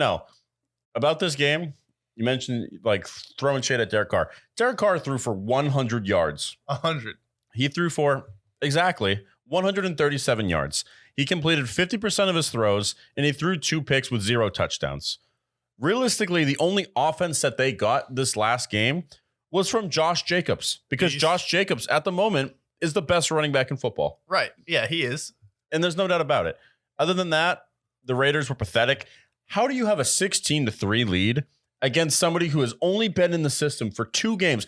No. About this game, you mentioned like throwing shade at Derek Carr. Derek Carr threw for 100 yards. 100. He threw for exactly 137 yards. He completed 50% of his throws, and he threw 2 picks with 0 touchdowns. Realistically, the only offense that they got this last game was from Josh Jacobs, because Josh Jacobs at the moment is the best running back in football. Right. Yeah, he is. And there's no doubt about it. Other than that, the Raiders were pathetic. How do you have a 16-3 lead against somebody who has only been in the system for 2 games?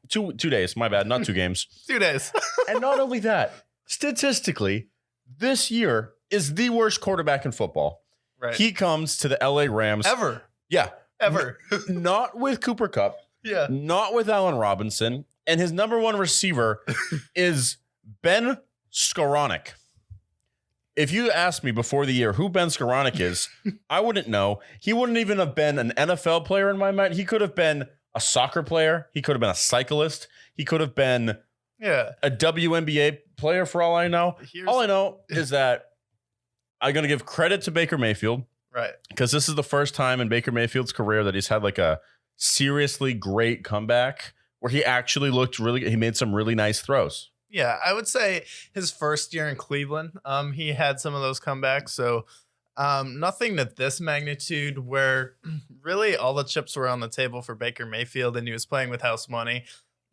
2 days, my bad, not 2 games. 2 days. And not only that, statistically, this year is the worst quarterback in football. Right. He comes to the LA Rams. Ever. Yeah. Ever. Not with Cooper Kupp. Yeah. Not with Allen Robinson. And his number 1 receiver is Ben Skoranek. If you asked me before the year who Ben Skoranek is, I wouldn't know. He wouldn't even have been an NFL player in my mind. He could have been a soccer player. He could have been a cyclist. He could have been a WNBA player for all I know. All I know is that I'm going to give credit to Baker Mayfield. Right. Because this is the first time in Baker Mayfield's career that he's had like a seriously great comeback where he actually he made some really nice throws. Yeah, I would say his first year in Cleveland, he had some of those comebacks. So nothing to this magnitude where really all the chips were on the table for Baker Mayfield and he was playing with house money.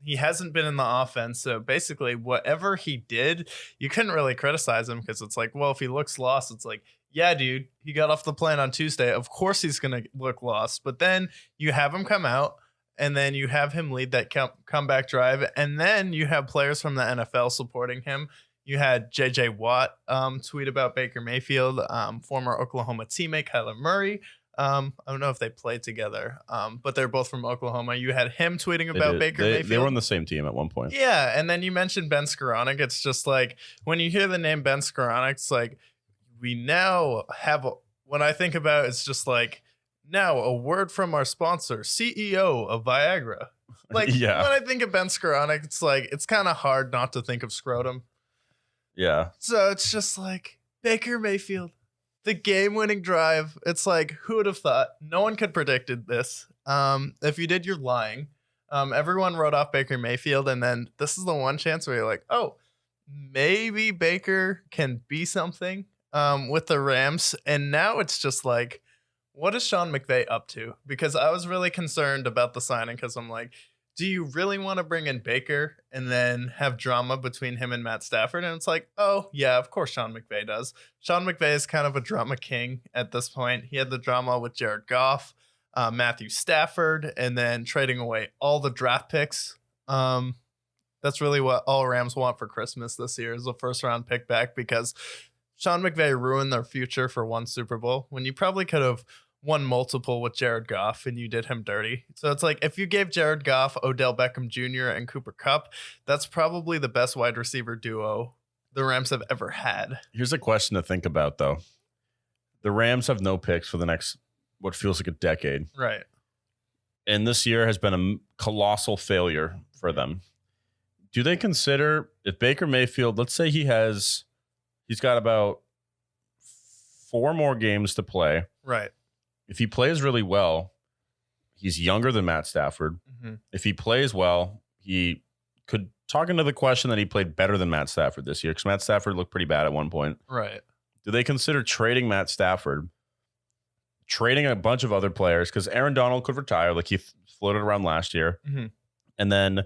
He hasn't been in the offense. So basically whatever he did, you couldn't really criticize him because it's like, well, if he looks lost, it's like, yeah, dude, he got off the plane on Tuesday. Of course he's going to look lost. But then you have him come out. And then you have him lead that comeback drive. And then you have players from the NFL supporting him. You had J.J. Watt tweet about Baker Mayfield, former Oklahoma teammate Kyler Murray. I don't know if they played together, but they're both from Oklahoma. You had him tweeting about Baker Mayfield. They were on the same team at one point. Yeah, and then you mentioned Ben Skoranek. It's just like when you hear the name Ben Skoranek, it's like we now have when I think about it, it's just like, now, a word from our sponsor, CEO of Viagra. Like, when I think of Ben Skoranek, it's like, it's kind of hard not to think of scrotum. Yeah. So it's just like, Baker Mayfield, the game-winning drive. It's like, who would have thought? No one could predicted this. If you did, you're lying. Everyone wrote off Baker Mayfield, and then this is the one chance where you're like, oh, maybe Baker can be something with the Rams. And now it's just like, what is Sean McVay up to? Because I was really concerned about the signing because I'm like, do you really want to bring in Baker and then have drama between him and Matt Stafford? And it's like, oh, yeah, of course Sean McVay does. Sean McVay is kind of a drama king at this point. He had the drama with Jared Goff, Mathew Stafford, and then trading away all the draft picks. That's really what all Rams want for Christmas this year is a first-round pick back because Sean McVay ruined their future for one Super Bowl when you probably could have won multiple with Jared Goff and you did him dirty. So it's like if you gave Jared Goff, Odell Beckham Jr., and Cooper Kupp, that's probably the best wide receiver duo the Rams have ever had. Here's a question to think about, though. The Rams have no picks for the next, what feels like a decade. Right. And this year has been a colossal failure for them. Do they consider if Baker Mayfield, let's say he's got about 4 more games to play. Right. If he plays really well, he's younger than Matt Stafford. Mm-hmm. If he plays well, he could talk into the question that he played better than Matt Stafford this year because Matt Stafford looked pretty bad at one point. Right. Do they consider trading Matt Stafford, trading a bunch of other players? Because Aaron Donald could retire like he floated around last year. Mm-hmm. And then,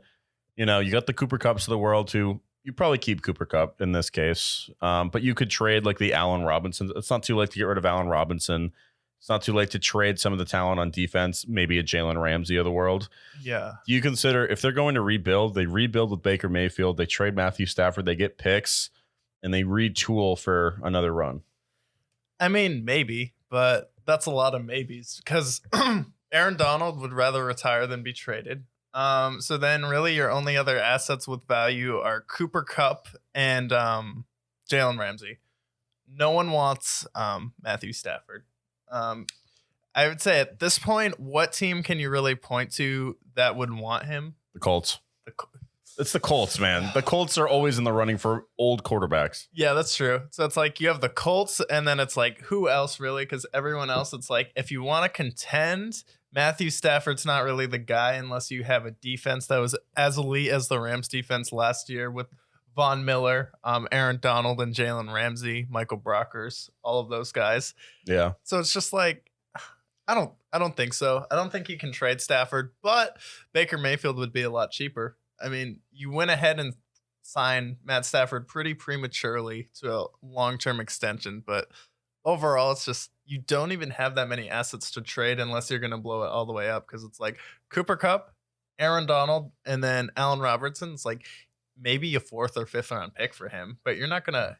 you got the Cooper Kupps of the world too. You probably keep Cooper Kupp in this case. But you could trade like the Allen Robinson. It's not too late to get rid of Allen Robinson. It's not too late to trade some of the talent on defense, maybe a Jalen Ramsey of the world. Yeah. Do you consider if they're going to rebuild, they rebuild with Baker Mayfield, they trade Mathew Stafford, they get picks, and they retool for another run? I mean, maybe, but that's a lot of maybes because Aaron Donald would rather retire than be traded. So then really your only other assets with value are Cooper Kupp and Jalen Ramsey. No one wants Mathew Stafford. I would say at this point, what team can you really point to that would want him? The Colts. It's the Colts, man. The Colts are always in the running for old quarterbacks. Yeah, that's true. So it's like you have the Colts, and then it's like, who else really? Because everyone else, it's like, if you want to contend, Matthew Stafford's not really the guy unless you have a defense that was as elite as the Rams defense last year with Von Miller, Aaron Donald, and Jalen Ramsey, Michael Brockers, all of those guys. Yeah. So it's just like, I don't think so. I don't think you can trade Stafford, but Baker Mayfield would be a lot cheaper. I mean, you went ahead and signed Matt Stafford pretty prematurely to a long-term extension, but overall, it's just you don't even have that many assets to trade unless you're going to blow it all the way up, because it's like Cooper Kupp, Aaron Donald, and then Allen Robertson. It's like maybe a 4th or 5th round pick for him, but you're not gonna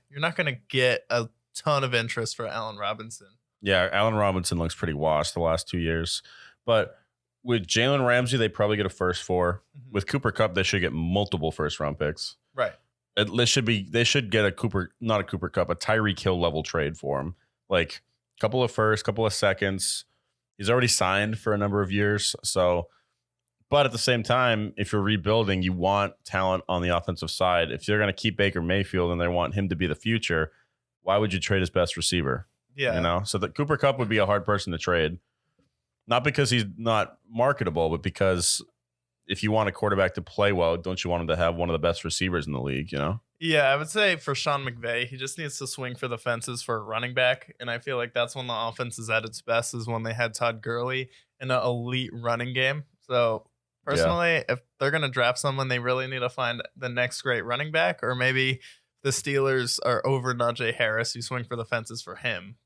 get a ton of interest for Allen Robinson. Yeah, Allen Robinson looks pretty washed the last 2 years, but with Jalen Ramsey, they probably get a first 4. Mm-hmm. With Cooper Kupp, they should get multiple first round picks. Right. They should get a Tyreek Hill level trade for him. Like a couple of firsts, couple of seconds. He's already signed for a number of years. So, but at the same time, if you're rebuilding, you want talent on the offensive side. If you're going to keep Baker Mayfield and they want him to be the future, why would you trade his best receiver? Yeah. You know, so the Cooper Kupp would be a hard person to trade. Not because he's not marketable, but because if you want a quarterback to play well, don't you want him to have one of the best receivers in the league, you know? Yeah, I would say for Sean McVay, he just needs to swing for the fences for a running back. And I feel like that's when the offense is at its best, is when they had Todd Gurley in an elite running game. So personally, if they're going to draft someone, they really need to find the next great running back, or maybe the Steelers are over Najee Harris, you swing for the fences for him.